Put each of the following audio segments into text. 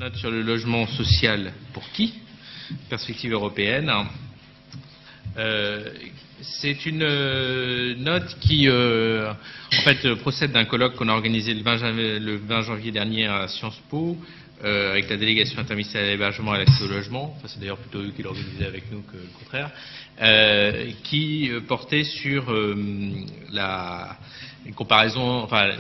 Note sur le logement social pour qui? Perspective européenne. C'est une note qui, en fait, procède d'un colloque qu'on a organisé le 20 janvier dernier à Sciences Po, avec la délégation interministérielle à l'hébergement et à l'accès au logement. Enfin, c'est d'ailleurs plutôt eux qui l'organisaient avec nous que le contraire, qui portait sur une comparaison, enfin,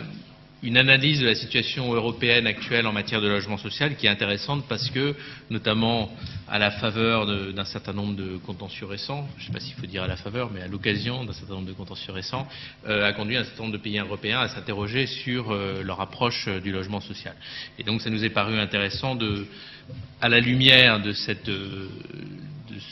une analyse de la situation européenne actuelle en matière de logement social qui est intéressante parce que, notamment à la faveur d'un certain nombre de contentieux récents, je ne sais pas s'il faut dire à la faveur, mais à l'occasion d'un certain nombre de contentieux récents, a conduit un certain nombre de pays européens à s'interroger sur leur approche du logement social. Et donc ça nous est paru intéressant à la lumière de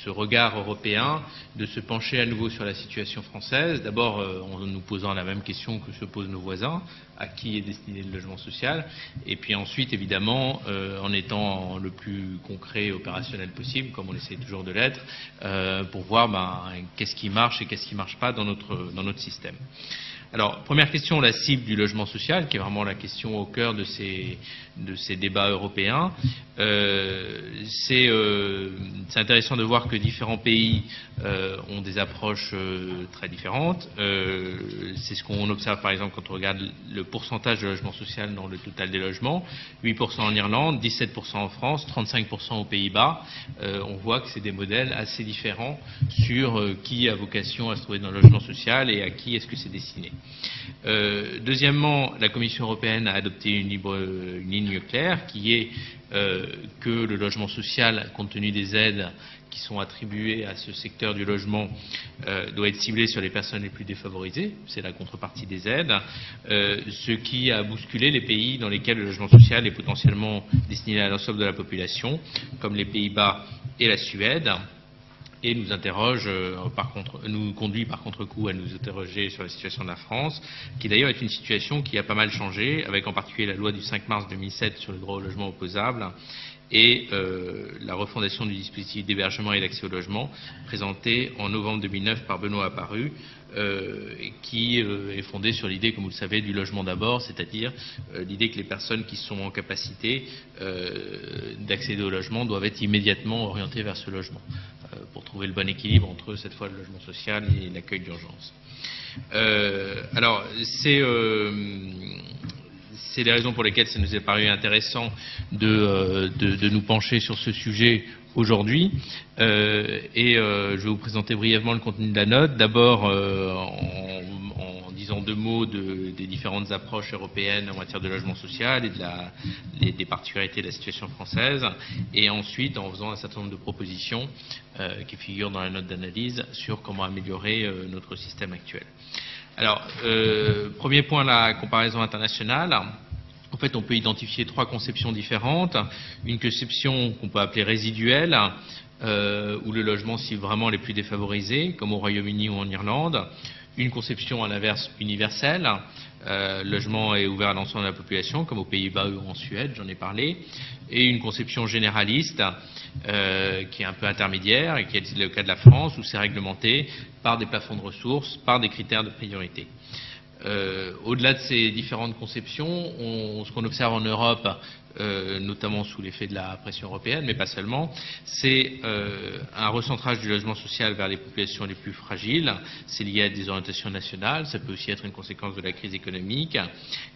ce regard européen, de se pencher à nouveau sur la situation française, d'abord en nous posant la même question que se posent nos voisins, à qui est destiné le logement social, et puis ensuite évidemment en étant le plus concret et opérationnel possible, comme on essaie toujours de l'être, pour voir qu'est-ce qui marche et qu'est-ce qui ne marche pas dans notre système. Alors, première question, la cible du logement social, qui est vraiment la question au cœur de ces débats européens. C'est intéressant de voir que différents pays ont des approches très différentes. C'est ce qu'on observe par exemple quand on regarde le pourcentage de logement social dans le total des logements. 8% en Irlande, 17% en France, 35% aux Pays-Bas. On voit que c'est des modèles assez différents sur qui a vocation à se trouver dans le logement social et à qui est-ce que c'est destiné. Deuxièmement, la Commission européenne a adopté une ligne claire qui est que le logement social, compte tenu des aides qui sont attribuées à ce secteur du logement, doit être ciblé sur les personnes les plus défavorisées. C'est la contrepartie des aides, ce qui a bousculé les pays dans lesquels le logement social est potentiellement destiné à l'ensemble de la population, comme les Pays-Bas et la Suède. Et nous nous conduit par contre-coup à nous interroger sur la situation de la France, qui d'ailleurs est une situation qui a pas mal changé, avec en particulier la loi du 5 mars 2007 sur le droit au logement opposable et la refondation du dispositif d'hébergement et d'accès au logement, présenté en novembre 2009 par Benoît Apparu, qui est fondée sur l'idée, comme vous le savez, du logement d'abord, c'est-à-dire l'idée que les personnes qui sont en capacité d'accéder au logement doivent être immédiatement orientées vers ce logement, pour trouver le bon équilibre entre, cette fois, le logement social et l'accueil d'urgence. Alors, c'est les raisons pour lesquelles ça nous est paru intéressant de nous pencher sur ce sujet aujourd'hui. Je vais vous présenter brièvement le contenu de la note. D'abord, en disant deux mots des différentes approches européennes en matière de logement social et des particularités de la situation française. Et ensuite, en faisant un certain nombre de propositions qui figurent dans la note d'analyse sur comment améliorer notre système actuel. Alors, premier point, la comparaison internationale. En fait, on peut identifier trois conceptions différentes. Une conception qu'on peut appeler résiduelle, où le logement cible vraiment les plus défavorisés, comme au Royaume-Uni ou en Irlande. Une conception à l'inverse universelle, le logement est ouvert à l'ensemble de la population, comme aux Pays-Bas ou en Suède, j'en ai parlé. Et une conception généraliste, qui est un peu intermédiaire, et qui est le cas de la France, où c'est réglementé par des plafonds de ressources, par des critères de priorité. Au-delà de ces différentes conceptions, ce qu'on observe en Europe, notamment sous l'effet de la pression européenne, mais pas seulement, c'est un recentrage du logement social vers les populations les plus fragiles. C'est lié à des orientations nationales, ça peut aussi être une conséquence de la crise économique,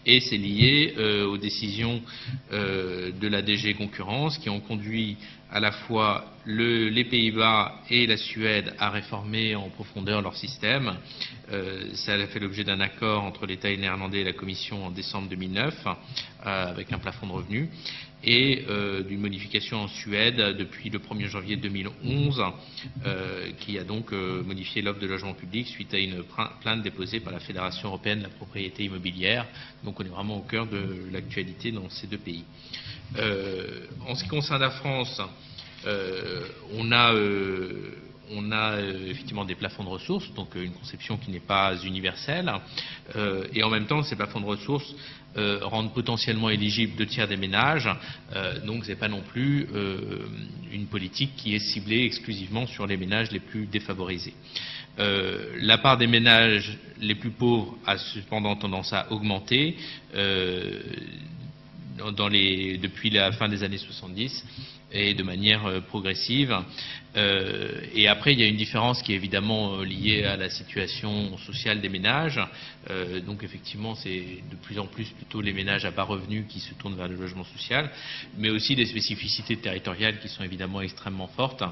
et c'est lié aux décisions de la DG Concurrence qui ont conduit à la fois les Pays-Bas et la Suède à réformer en profondeur leur système. Ça a fait l'objet d'un accord entre l'État néerlandais et la Commission en décembre 2009, avec un plafond de revenus, et d'une modification en Suède depuis le 1er janvier 2011, qui a donc modifié l'offre de logement public suite à une plainte déposée par la Fédération européenne de la propriété immobilière. Donc on est vraiment au cœur de l'actualité dans ces deux pays. En ce qui concerne la France, on a effectivement des plafonds de ressources, donc une conception qui n'est pas universelle, et en même temps ces plafonds de ressources rendent potentiellement éligibles 2/3 des ménages, donc c'est pas non plus une politique qui est ciblée exclusivement sur les ménages les plus défavorisés. La part des ménages les plus pauvres a cependant tendance à augmenter, depuis la fin des années 70 et de manière progressive. Et après, il y a une différence qui est évidemment liée à la situation sociale des ménages. Donc effectivement, c'est de plus en plus plutôt les ménages à bas revenus qui se tournent vers le logement social, mais aussi des spécificités territoriales qui sont évidemment extrêmement fortes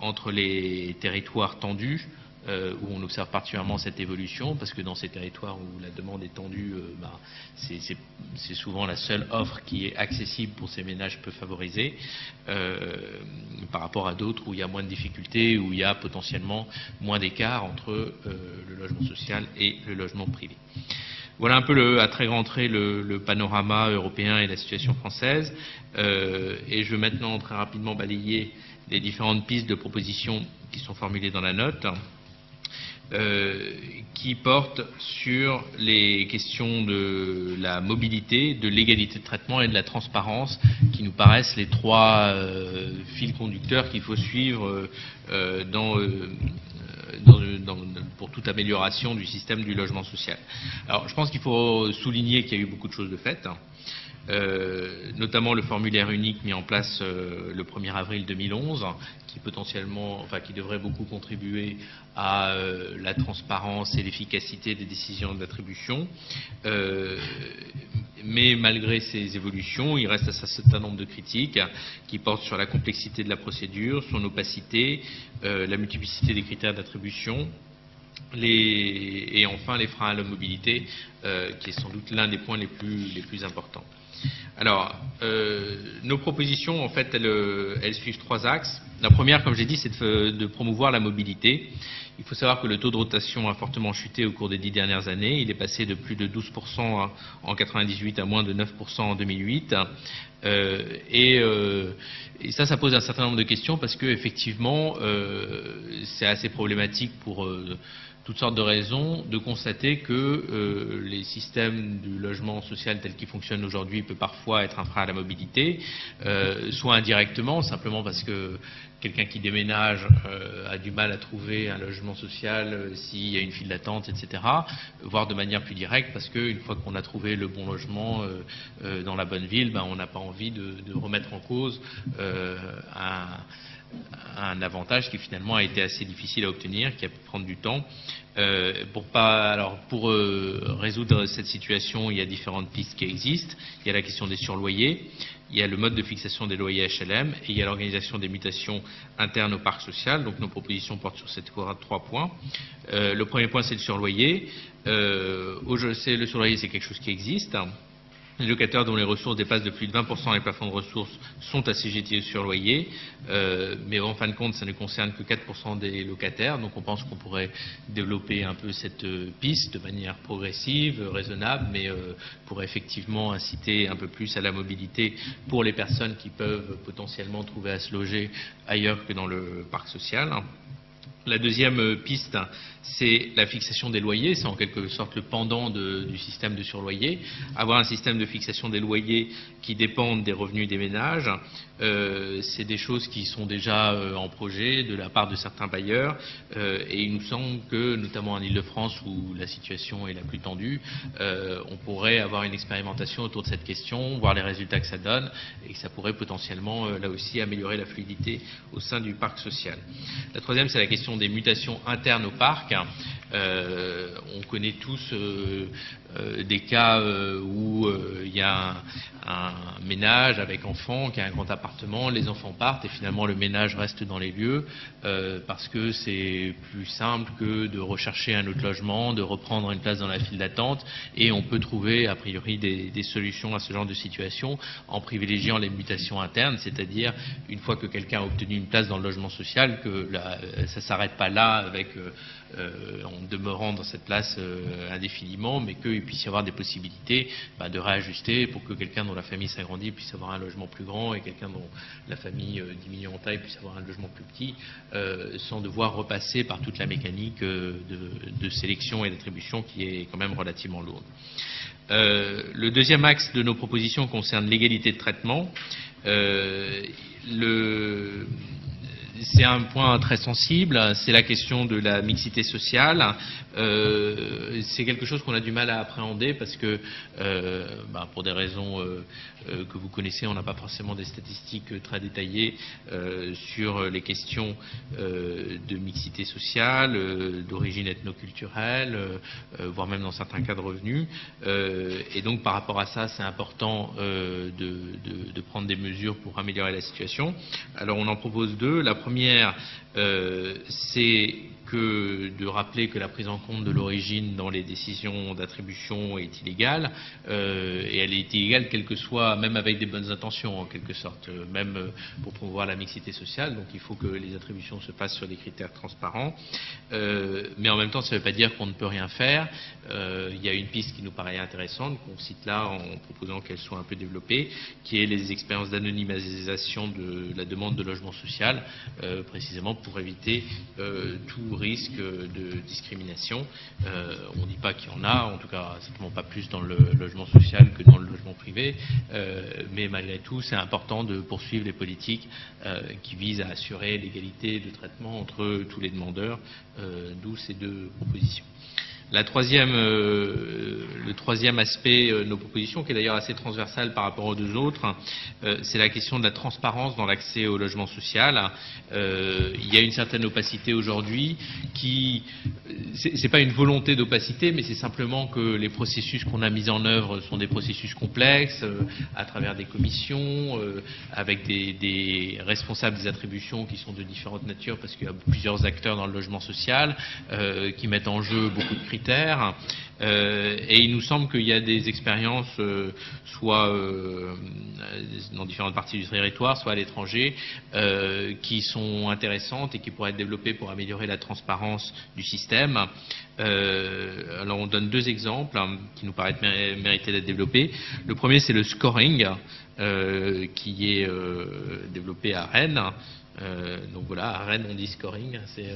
entre les territoires tendus, où on observe particulièrement cette évolution, parce que dans ces territoires où la demande est tendue, c'est souvent la seule offre qui est accessible pour ces ménages peu favorisés, par rapport à d'autres où il y a moins de difficultés, où il y a potentiellement moins d'écart entre le logement social et le logement privé. Voilà un peu à très grand trait le panorama européen et la situation française. Et je vais maintenant très rapidement balayer les différentes pistes de propositions qui sont formulées dans la note. Qui porte sur les questions de la mobilité, de l'égalité de traitement et de la transparence, qui nous paraissent les trois fils conducteurs qu'il faut suivre pour toute amélioration du système du logement social. Alors, je pense qu'il faut souligner qu'il y a eu beaucoup de choses de faites. Notamment le formulaire unique mis en place le 1er avril 2011, qui devrait beaucoup contribuer à la transparence et l'efficacité des décisions d'attribution. Mais malgré ces évolutions, il reste un certain nombre de critiques qui portent sur la complexité de la procédure, son opacité, la multiplicité des critères d'attribution, et enfin les freins à la mobilité, qui est sans doute l'un des points les plus importants. Alors, nos propositions, en fait, elles suivent trois axes. La première, comme j'ai dit, c'est de promouvoir la mobilité. Il faut savoir que le taux de rotation a fortement chuté au cours des 10 dernières années. Il est passé de plus de 12% en 1998 à moins de 9% en 2008. Et ça pose un certain nombre de questions parce que effectivement, c'est assez problématique pour toutes sortes de raisons de constater que les systèmes du logement social tels qu'ils fonctionnent aujourd'hui peut parfois être un frein à la mobilité, soit indirectement, simplement parce que quelqu'un qui déménage a du mal à trouver un logement social s'il y a une file d'attente, etc., voire de manière plus directe parce qu'une fois qu'on a trouvé le bon logement dans la bonne ville, on n'a pas envie de remettre en cause un avantage qui finalement a été assez difficile à obtenir, qui a pu prendre du temps. Pour résoudre cette situation, il y a différentes pistes qui existent. Il y a la question des surloyers, il y a le mode de fixation des loyers HLM et il y a l'organisation des mutations internes au parc social. Donc nos propositions portent sur ces trois points. Le premier point, c'est le surloyer. Le surloyer, c'est quelque chose qui existe. Les locataires dont les ressources dépassent de plus de 20% les plafonds de ressources sont assujettis au surloyer, mais en fin de compte, ça ne concerne que 4% des locataires. Donc on pense qu'on pourrait développer un peu cette piste de manière progressive, raisonnable, mais pourrait effectivement inciter un peu plus à la mobilité pour les personnes qui peuvent potentiellement trouver à se loger ailleurs que dans le parc social. La deuxième piste, c'est la fixation des loyers. C'est en quelque sorte le pendant du système de surloyer. Avoir un système de fixation des loyers qui dépendent des revenus des ménages, c'est des choses qui sont déjà en projet de la part de certains bailleurs. Et il nous semble que, notamment en Île-de-France où la situation est la plus tendue, on pourrait avoir une expérimentation autour de cette question, voir les résultats que ça donne, et que ça pourrait potentiellement, là aussi, améliorer la fluidité au sein du parc social. La troisième, c'est la question des mutations internes au parc. On connaît tous des cas où il y a un ménage avec enfants qui a un grand appartement, les enfants partent et finalement le ménage reste dans les lieux parce que c'est plus simple que de rechercher un autre logement, de reprendre une place dans la file d'attente, et on peut trouver a priori des solutions à ce genre de situation en privilégiant les mutations internes, c'est-à-dire une fois que quelqu'un a obtenu une place dans le logement social, que ça ne s'arrête pas là avec en demeurant dans cette place indéfiniment, mais qu'il puisse y avoir des possibilités de réajuster pour que quelqu'un dont la famille s'agrandit puisse avoir un logement plus grand et quelqu'un dont la famille diminue en taille puisse avoir un logement plus petit, sans devoir repasser par toute la mécanique de sélection et d'attribution qui est quand même relativement lourde. Le deuxième axe de nos propositions concerne l'égalité de traitement. c'est un point très sensible, c'est la question de la mixité sociale. C'est quelque chose qu'on a du mal à appréhender parce que, pour des raisons que vous connaissez, on n'a pas forcément des statistiques très détaillées sur les questions de mixité sociale, d'origine ethnoculturelle, voire même dans certains cas de revenus. Et donc par rapport à ça, c'est important de prendre des mesures pour améliorer la situation. Alors on en propose deux. La première, c'est de rappeler que la prise en compte de l'origine dans les décisions d'attribution est illégale, et elle est illégale quelle que soit, même avec des bonnes intentions en quelque sorte, même pour promouvoir la mixité sociale. Donc il faut que les attributions se fassent sur des critères transparents, mais en même temps ça ne veut pas dire qu'on ne peut rien faire. Il y a une piste qui nous paraît intéressante, qu'on cite là en proposant qu'elle soit un peu développée, qui est les expériences d'anonymisation de la demande de logement social, précisément pour éviter tout risque de discrimination. On ne dit pas qu'il y en a, en tout cas certainement pas plus dans le logement social que dans le logement privé, mais malgré tout c'est important de poursuivre les politiques qui visent à assurer l'égalité de traitement entre tous les demandeurs, d'où ces deux propositions. Le troisième aspect de nos propositions, qui est d'ailleurs assez transversal par rapport aux deux autres, c'est la question de la transparence dans l'accès au logement social. Il y a une certaine opacité aujourd'hui c'est pas une volonté d'opacité, mais c'est simplement que les processus qu'on a mis en œuvre sont des processus complexes, à travers des commissions, avec des responsables des attributions qui sont de différentes natures, parce qu'il y a plusieurs acteurs dans le logement social, qui mettent en jeu beaucoup de critères. Et il nous semble qu'il y a des expériences, soit dans différentes parties du territoire, soit à l'étranger, qui sont intéressantes et qui pourraient être développées pour améliorer la transparence du système. Alors on donne deux exemples qui nous paraissent mériter d'être développés. Le premier, c'est le scoring, qui est développé à Rennes. Donc voilà, à Rennes on dit scoring, c'est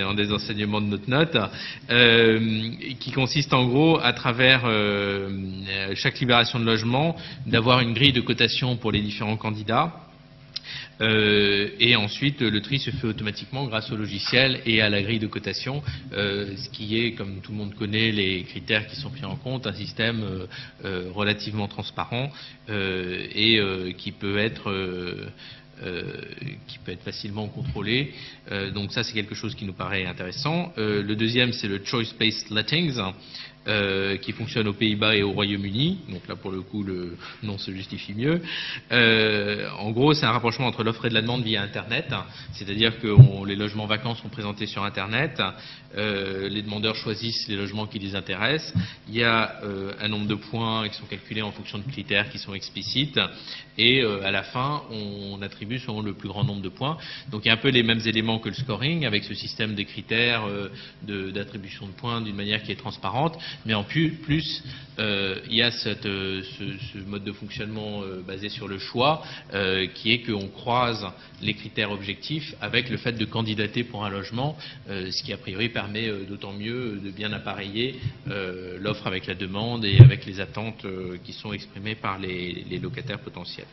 un des enseignements de notre note, qui consiste en gros, à travers chaque libération de logement, d'avoir une grille de cotation pour les différents candidats. Et ensuite le tri se fait automatiquement grâce au logiciel et à la grille de cotation, ce qui est, comme tout le monde connaît les critères qui sont pris en compte, un système relativement transparent et qui peut être facilement contrôlé. Donc ça c'est quelque chose qui nous paraît intéressant. Le deuxième, c'est le Choice-Based Lettings, qui fonctionne aux Pays-Bas et au Royaume-Uni. Donc là pour le coup le nom se justifie mieux. En gros c'est un rapprochement entre l'offre et de la demande via Internet, c'est-à-dire que les logements vacants sont présentés sur Internet, les demandeurs choisissent les logements qui les intéressent, il y a un nombre de points qui sont calculés en fonction de critères qui sont explicites, et à la fin on attribue selon le plus grand nombre de points. Donc il y a un peu les mêmes éléments que le scoring, avec ce système de critères d'attribution de points d'une manière qui est transparente, mais en plus il y a ce mode de fonctionnement basé sur le choix, qui est qu'on croise les critères objectifs avec le fait de candidater pour un logement, ce qui a priori permet d'autant mieux de bien appareiller l'offre avec la demande et avec les attentes qui sont exprimées par les locataires potentiels.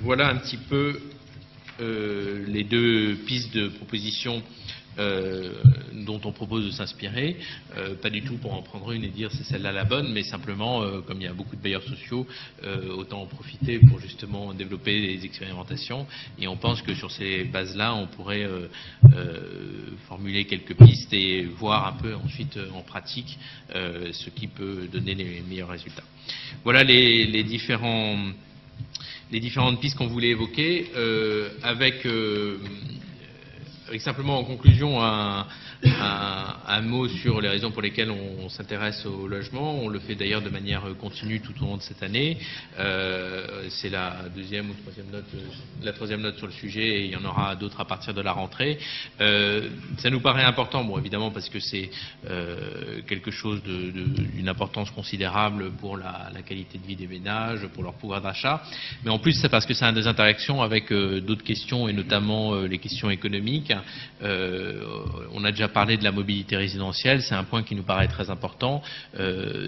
Voilà un petit peu les deux pistes de proposition dont on propose de s'inspirer, pas du tout pour en prendre une et dire c'est celle-là la bonne, mais simplement, comme il y a beaucoup de bailleurs sociaux, autant en profiter pour justement développer des expérimentations, et on pense que sur ces bases-là, on pourrait formuler quelques pistes et voir un peu ensuite en pratique ce qui peut donner les meilleurs résultats. Voilà les différentes pistes qu'on voulait évoquer, avec simplement en conclusion un mot sur les raisons pour lesquelles on s'intéresse au logement. On le fait d'ailleurs de manière continue tout au long de cette année. C'est la deuxième ou troisième note sur le sujet, et il y en aura d'autres à partir de la rentrée. Ça nous paraît important, bon évidemment parce que c'est quelque chose d'une importance considérable pour la qualité de vie des ménages, pour leur pouvoir d'achat, mais en plus c'est parce que ça a des interactions avec d'autres questions, et notamment les questions économiques. On a déjà parlé de la mobilité résidentielle, c'est un point qui nous paraît très important.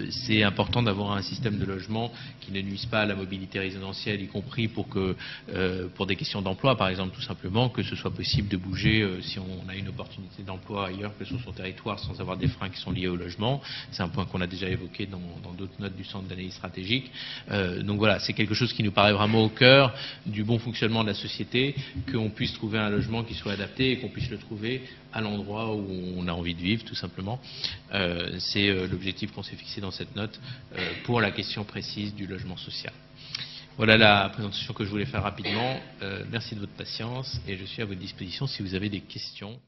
C'est important d'avoir un système de logement qui ne nuise pas à la mobilité résidentielle, y compris pour des questions d'emploi, par exemple, tout simplement, que ce soit possible de bouger si on a une opportunité d'emploi ailleurs que sur son territoire sans avoir des freins qui sont liés au logement. C'est un point qu'on a déjà évoqué dans d'autres notes du Centre d'analyse stratégique. Donc voilà, c'est quelque chose qui nous paraît vraiment au cœur du bon fonctionnement de la société, qu'on puisse trouver un logement qui soit adapté et qu'on puisse le trouver à l'endroit où on a envie de vivre, tout simplement. C'est l'objectif qu'on s'est fixé dans cette note pour la question précise du logement social. Voilà la présentation que je voulais faire rapidement. Merci de votre patience et je suis à votre disposition si vous avez des questions.